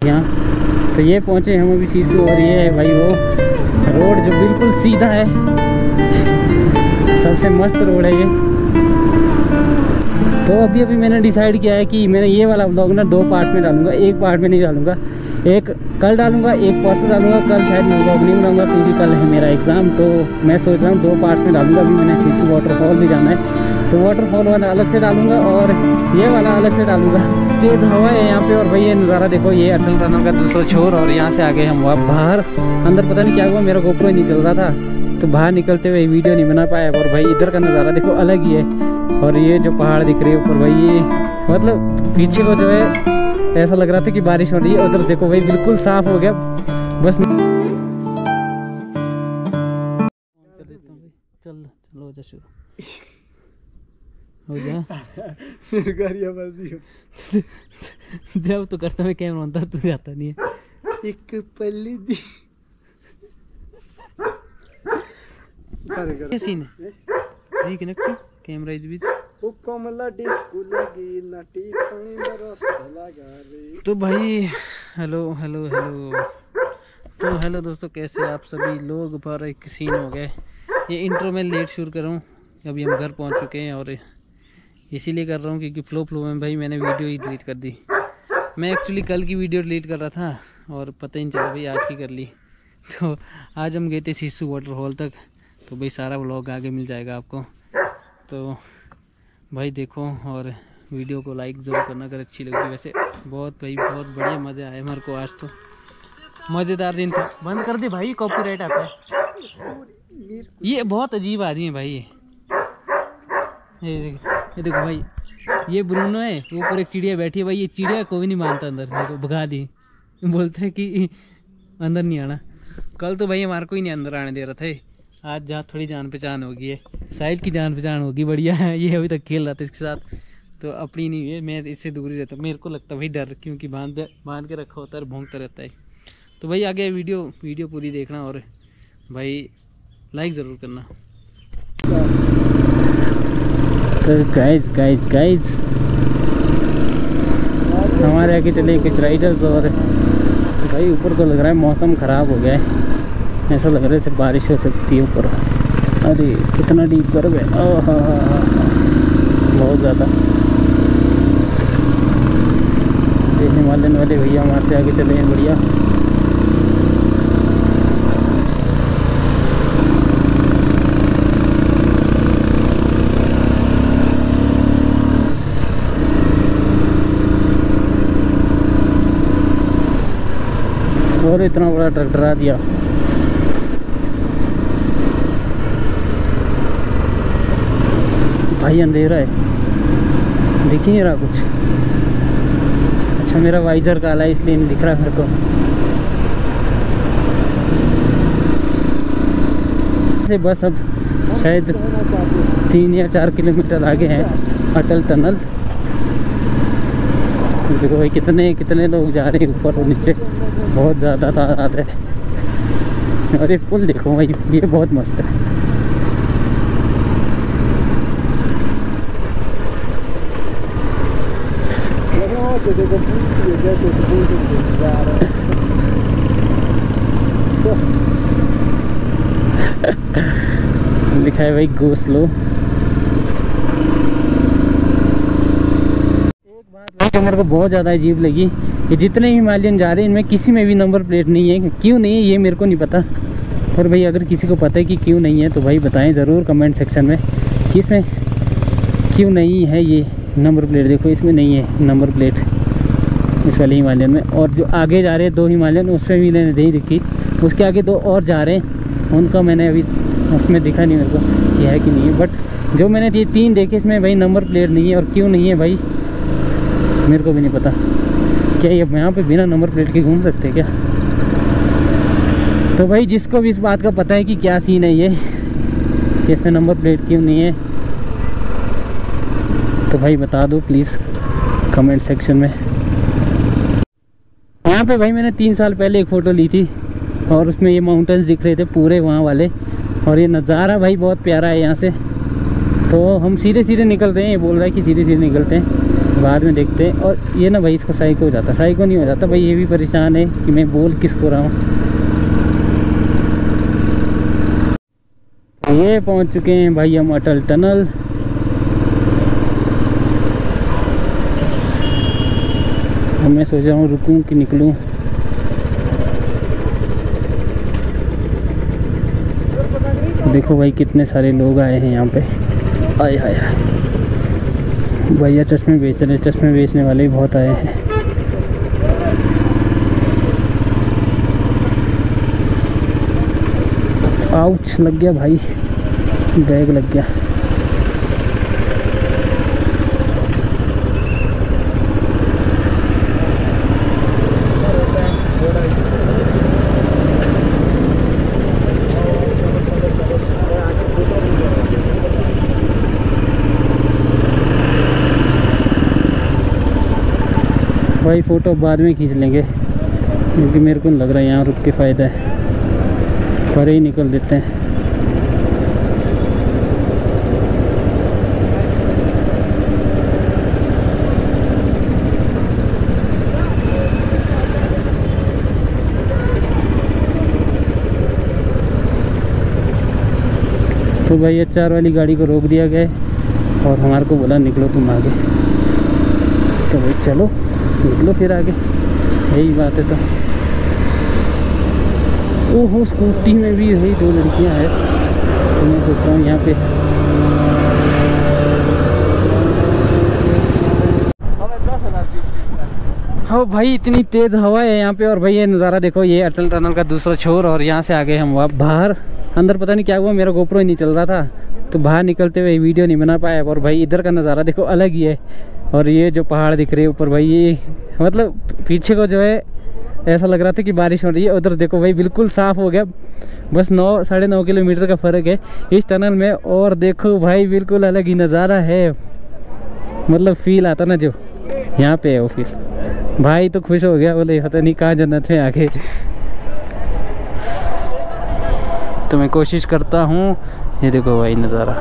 यहाँ। तो ये पहुँचे हम अभी सीसू, और ये है भाई वो रोड जो बिल्कुल सीधा है, सबसे मस्त रोड है ये। तो अभी मैंने डिसाइड किया है कि मैंने ये वाला व्लॉग ना 2 पार्ट में डालूंगा, एक पार्ट में नहीं डालूंगा। एक कल डालूंगा, एक परसों डालूंगा। कल शायद मैं व्लॉग नहीं बनाऊंगा क्योंकि कल है मेरा एग्ज़ाम, तो मैं सोच रहा हूँ 2 पार्ट्स में डालूंगा। अभी मैंने सीसू वाटरफॉल भी जाना है, तो वाटरफॉल वाला अलग से डालूंगा और ये वाला अलग से डालूंगा। तेज़ हवा है यहाँ पे, और भाई ये नज़ारा देखो, ये अटल टनल का दूसरा छोर, और यहाँ से आगे हम वहाँ बाहर। अंदर पता नहीं क्या हुआ, मेरा गोप्रो नहीं चल रहा था, तो बाहर निकलते हुए वीडियो नहीं बना पाया। और भाई इधर का नज़ारा देखो अलग ही है, और ये जो पहाड़ दिख रहे हैं ऊपर भाई, ये मतलब पीछे को जो है ऐसा लग रहा था कि बारिश हो रही है। उधर देखो भाई बिल्कुल साफ हो गया। बस चलो हो जा शुरू हो जा। जब तो करता मैं कैमरा बनता, तू जाता नहीं है। एक पल्ली दी सीन है जी, कनेक्ट कैमरा इस बीच। तो भाई हेलो दोस्तों, कैसे आप सभी लोग। पर एक सीन हो गए, ये इंट्रो में लेट शुरू कर रहा हूँ। अभी हम घर पहुँच चुके हैं, और इसीलिए कर रहा हूँ क्योंकि फ्लो में भाई मैंने वीडियो ही डिलीट कर दी। मैं एक्चुअली कल की वीडियो डिलीट कर रहा था, और पता ही नहीं चला भाई आज की कर ली। तो आज हम गए थे सीसू वाटरफॉल तक, तो भाई सारा व्लॉग आगे मिल जाएगा आपको। तो भाई देखो, और वीडियो को लाइक ज़रूर करना अगर अच्छी लगी। वैसे बहुत बढ़िया मज़ा आया मेरे को आज, तो मज़ेदार दिन था। बंद कर दे भाई, कॉपीराइट आता है। ये बहुत अजीब आदमी है भाई, ये देखो भाई, ये ब्रूनो है, ऊपर एक चिड़िया बैठी है भाई। ये चिड़िया को भी नहीं मानता अंदर, देखो भगा दी, बोलते हैं कि अंदर नहीं आना। कल तो भाई हमारे को ही नहीं अंदर आने दे रहा था। आज जहाँ थोड़ी जान पहचान होगी है, साहिल की जान पहचान होगी बढ़िया है। ये अभी तक खेल रहा था इसके साथ, तो अपनी नहीं है, मैं इससे दूर ही रहता हूँ। मेरे को लगता है भाई डर, क्योंकि बांध के रखा होता है और भौंकता रहता है। तो भाई आगे वीडियो पूरी देखना, और भाई लाइक ज़रूर करना। तो गाइज हमारे आगे चले कुछ राइडर्स, और भाई ऊपर को लग रहा है मौसम ख़राब हो गया है, ऐसा लग रहा है सिर्फ बारिश हो सकती है ऊपर। अरे कितना डीप कर गए, बहुत ज़्यादा। हिमालयन वाले भैया हमारे से आगे चले हैं बढ़िया। और इतना बड़ा ट्रक डरा दिया। भाई अंधेरा है, दिख ही नहीं रहा कुछ। अच्छा मेरा वाइजर काला है इसलिए नहीं दिख रहा मेरे को। से बस अब शायद 3 या 4 किलोमीटर आगे हैं अटल टनल। देखो भाई कितने लोग जा रहे हैं ऊपर और नीचे, बहुत ज़्यादा तादाद है। और ये पुल देखो भाई, ये बहुत मस्त है। लिखा है भाई गो स्लो। एक बात भाई जो मेरे को बहुत ज़्यादा अजीब लगी, कि जितने हिमालयन जा रहे हैं इनमें किसी में भी नंबर प्लेट नहीं है। क्यों नहीं है ये मेरे को नहीं पता। और भाई अगर किसी को पता है कि क्यों नहीं है तो भाई बताएं ज़रूर कमेंट सेक्शन में कि इसमें क्यों नहीं है ये नंबर प्लेट। देखो इसमें नहीं है नंबर प्लेट इस वाले हिमालयन में। और जो आगे जा रहे हैं 2 हिमालयन, उसमें भी मैंने नहीं दिखी। उसके आगे 2 और जा रहे हैं, उनका मैंने अभी उसमें दिखा नहीं मेरे को ये है कि नहीं है। बट जो मैंने ये 3 देखे इसमें भाई नंबर प्लेट नहीं है। और क्यों नहीं है भाई मेरे को भी नहीं पता। क्या ये यहाँ पे बिना नंबर प्लेट के घूम सकते हैं क्या? तो भाई जिसको भी इस बात का पता है कि क्या सीन है ये, कि इसमें नंबर प्लेट क्यों नहीं है, तो भाई बता दो प्लीज़ कमेंट सेक्शन में। यहाँ पे भाई मैंने 3 साल पहले एक फ़ोटो ली थी, और उसमें ये माउंटेन्स दिख रहे थे पूरे वहाँ वाले। और ये नज़ारा भाई बहुत प्यारा है यहाँ से। तो हम सीधे निकलते हैं, ये बोल रहा है कि सीधे निकलते हैं। बाद में देखते हैं। और ये ना भाई इसको साइको हो जाता, साइको नहीं हो जाता भाई, ये भी परेशान है कि मैं बोल किसको रहा हूँ। ये पहुँच चुके हैं भाई हम अटल टनल। अब मैं सोच रहा हूँ रुकूँ कि निकलूँ। देखो भाई कितने सारे लोग आए हैं यहाँ पे। आए हाय हाय, भैया चश्मे बेच रहे, चश्मे बेचने वाले भी बहुत आए हैं। आउच, लग गया भाई, बैग लग गया। भाई फ़ोटो बाद में खींच लेंगे क्योंकि मेरे को नहीं लग रहा है यहाँ रुक के फ़ायदा है, पर ही निकल देते हैं। तो भाई HR वाली गाड़ी को रोक दिया गया है और हमारे को बोला निकलो तुम आगे। तो भाई चलो निकलो फिर आगे, यही बात है। तो ओहो, स्कूटी में भी वही 2 लड़कियां हैं। तो मैं सोच रहा हूँ यहाँ पे हाँ भाई इतनी तेज़ हवा है यहाँ पे। और भाई ये नज़ारा देखो, ये अटल टनल का दूसरा छोर। और यहाँ से आ गए हम बाहर। अंदर पता नहीं क्या हुआ, मेरा गोप्रो ही नहीं चल रहा था तो बाहर निकलते हुए वीडियो नहीं बना पाया। और भाई इधर का नज़ारा देखो अलग ही है। और ये जो पहाड़ दिख रहे हैं ऊपर भाई, ये मतलब पीछे को जो है ऐसा लग रहा था कि बारिश हो रही है। उधर देखो भाई बिल्कुल साफ़ हो गया, बस 9 साढ़े 9 किलोमीटर का फ़र्क है इस टनल में। और देखो भाई बिल्कुल अलग ही नज़ारा है, मतलब फील आता ना जो यहाँ पे है वो फील। भाई तो खुश हो गया, बोले पता नहीं कहाँ जन्नत में आके। तो मैं कोशिश करता हूँ, ये देखो भाई नज़ारा।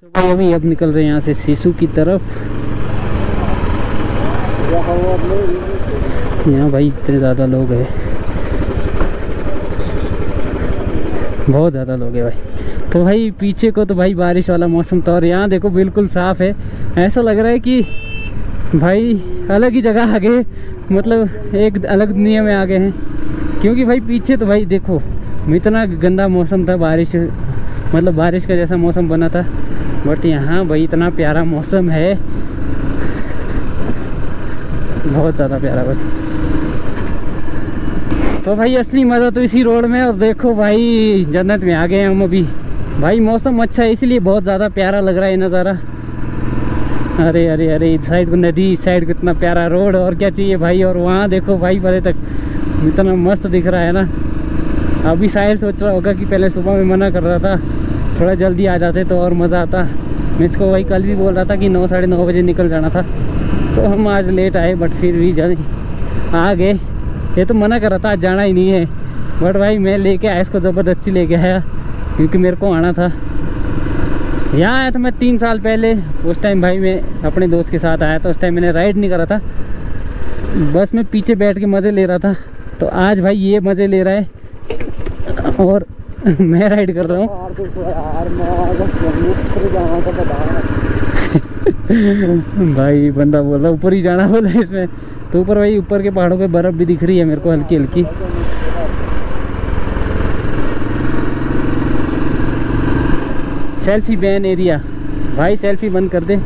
तो भाई अब निकल रहे हैं यहाँ से सिसु की तरफ। यहाँ भाई इतने ज़्यादा लोग हैं, बहुत ज़्यादा लोग हैं भाई। तो भाई पीछे को तो भाई बारिश वाला मौसम था और यहाँ देखो बिल्कुल साफ़ है। ऐसा लग रहा है कि भाई अलग ही जगह आ गए, मतलब एक अलग दुनिया में आ गए हैं। क्योंकि भाई पीछे तो भाई देखो इतना गंदा मौसम था, बारिश मतलब बारिश का जैसा मौसम बना था। बट यहाँ भाई इतना प्यारा मौसम है, बहुत ज़्यादा प्यारा भाई। तो भाई असली मज़ा तो इसी रोड में। और देखो भाई जन्नत में आ गए हम अभी। भाई मौसम अच्छा है इसलिए बहुत ज़्यादा प्यारा लग रहा है नज़ारा। अरे अरे अरे, इस साइड को नदी, इस साइड को इतना प्यारा रोड, और क्या चाहिए भाई। और वहाँ देखो भाई परे तक इतना मस्त दिख रहा है ना। अभी साहिल सोच रहा होगा कि पहले सुबह में मना कर रहा था, थोड़ा जल्दी आ जाते तो और मज़ा आता। मैं इसको भाई कल भी बोल रहा था कि 9 साढ़े 9 बजे निकल जाना था, तो हम आज लेट आए। बट फिर भी आ गए। ये तो मना कर रहा था आज जाना ही नहीं है, बट भाई मैं लेके आया, इसको ज़बरदस्ती लेके आया क्योंकि मेरे को आना था। यहाँ आया था मैं 3 साल पहले। उस टाइम भाई मैं अपने दोस्त के साथ आया था। उस टाइम मैंने राइड नहीं करा था, बस मैं पीछे बैठ के मज़े ले रहा था। तो आज भाई ये मज़े ले रहा है और मैं राइड कर रहा हूँ। भाई बंदा बोल रहा ऊपर ही जाना बोला इसमें। तो ऊपर भाई ऊपर के पहाड़ों पे बर्फ़ भी दिख रही है मेरे को हल्की हल्की। सेल्फी बैन एरिया, भाई सेल्फी बंद कर दे।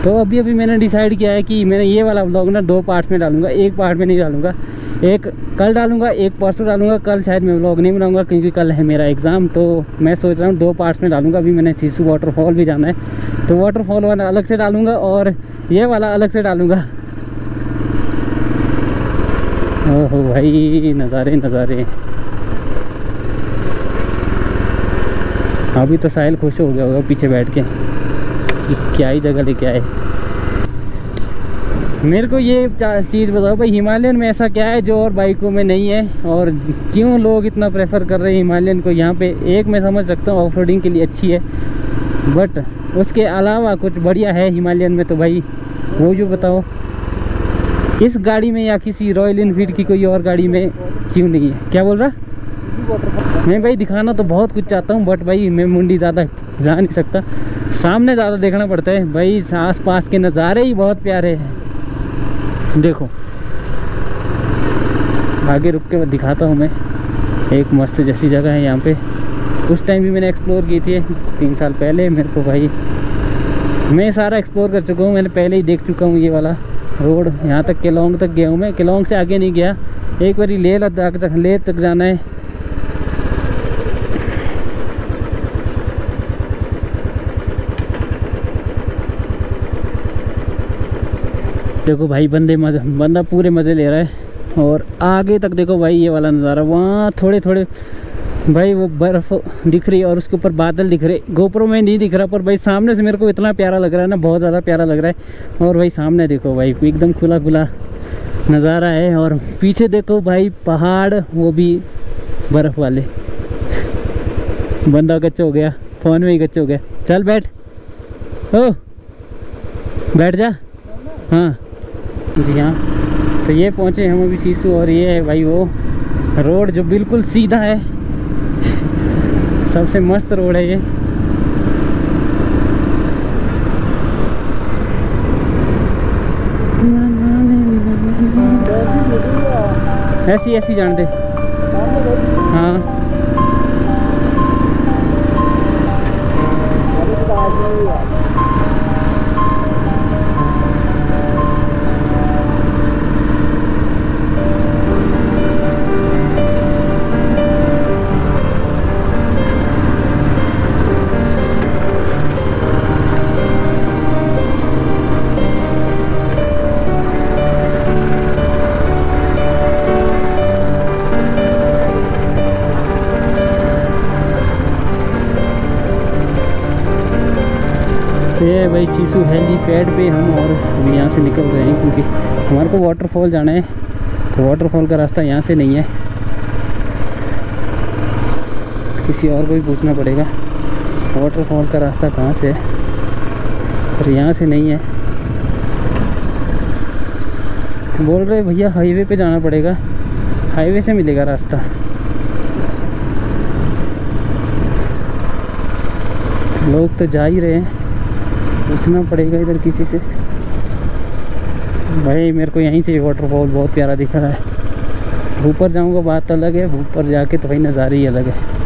तो अभी मैंने डिसाइड किया है कि मैंने ये वाला व्लॉग ना 2 पार्ट्स में डालूंगा, एक पार्ट में नहीं डालूंगा। एक कल डालूंगा, एक परसों डालूंगा। कल शायद मैं व्लॉग नहीं बनाऊंगा क्योंकि कल है मेरा एग्ज़ाम। तो मैं सोच रहा हूँ 2 पार्ट्स में डालूंगा। अभी मैंने सिसु वाटरफॉल भी जाना है, तो वाटरफॉल वाला अलग से डालूंगा और ये वाला अलग से डालूंगा। ओहो भाई नज़ारे नज़ारे। अभी तो साहिल खुश हो गया होगा पीछे बैठ के कि क्या ही जगह लेके आए। मेरे को ये चीज़ बताओ भाई, हिमालयन में ऐसा क्या है जो और बाइकों में नहीं है, और क्यों लोग इतना प्रेफर कर रहे हैं हिमालयन को। यहाँ पे एक मैं समझ सकता हूँ ऑफ रोडिंग के लिए अच्छी है, बट उसके अलावा कुछ बढ़िया है हिमालयन में तो भाई वो जो बताओ इस गाड़ी में या किसी रॉयल इनफील्ड की कोई और गाड़ी में क्यों नहीं है। क्या बोल रहा? मैं भाई दिखाना तो बहुत कुछ चाहता हूँ, बट भाई मैं मुंडी ज़्यादा हिला नहीं सकता, सामने ज़्यादा देखना पड़ता है भाई। आसपास के नज़ारे ही बहुत प्यारे हैं। देखो आगे रुक के दिखाता हूँ मैं, एक मस्त जैसी जगह है यहाँ पे। उस टाइम भी मैंने एक्सप्लोर की थी 3 साल पहले। मेरे को भाई मैं सारा एक्सप्लोर कर चुका हूँ, मैंने पहले ही देख चुका हूँ ये वाला रोड। यहाँ तक केलोंग तक गया हूँ मैं, केलोंग से आगे नहीं गया। एक बारी लेह लद्दाख तक, लेह तक जाना है। देखो भाई बंदा पूरे मज़े ले रहा है। और आगे तक देखो भाई ये वाला नज़ारा, वहाँ थोड़े थोड़े भाई वो बर्फ़ दिख रही है और उसके ऊपर बादल दिख रहे। गोप्रो में नहीं दिख रहा, पर भाई सामने से मेरे को इतना प्यारा लग रहा है ना, बहुत ज़्यादा प्यारा लग रहा है। और भाई सामने देखो भाई एकदम खुला खुला नज़ारा है, और पीछे देखो भाई पहाड़, वो भी बर्फ़ वाले। बंदा गच्चा हो गया, फ़ोन में ही गच्चा हो गया। चल बैठ, हो बैठ जा। हाँ जी हाँ, तो ये पहुँचे हम अभी सीसू, और ये है भाई वो रोड जो बिल्कुल सीधा है। सबसे मस्त रोड है ये। ऐसी ऐसी जान दे। हाँ ये भाई सीसू हेलीपैड पे हम और अभी यहाँ से निकल रहे हैं, क्योंकि हमारे को वाटरफॉल जाना है। तो वाटरफॉल का रास्ता यहाँ से नहीं है, किसी और को भी पूछना पड़ेगा वाटरफॉल का रास्ता कहाँ से है, पर यहाँ से नहीं है। बोल रहे भैया हाईवे पे जाना पड़ेगा, हाईवे से मिलेगा रास्ता। लोग तो जा ही रहे हैं, पूछना पड़ेगा इधर किसी से। भाई मेरे को यहीं से वाटरफॉल बहुत प्यारा दिख रहा है। ऊपर जाऊंगा बात अलग है, ऊपर जाके तो भाई नज़ारे ही अलग है।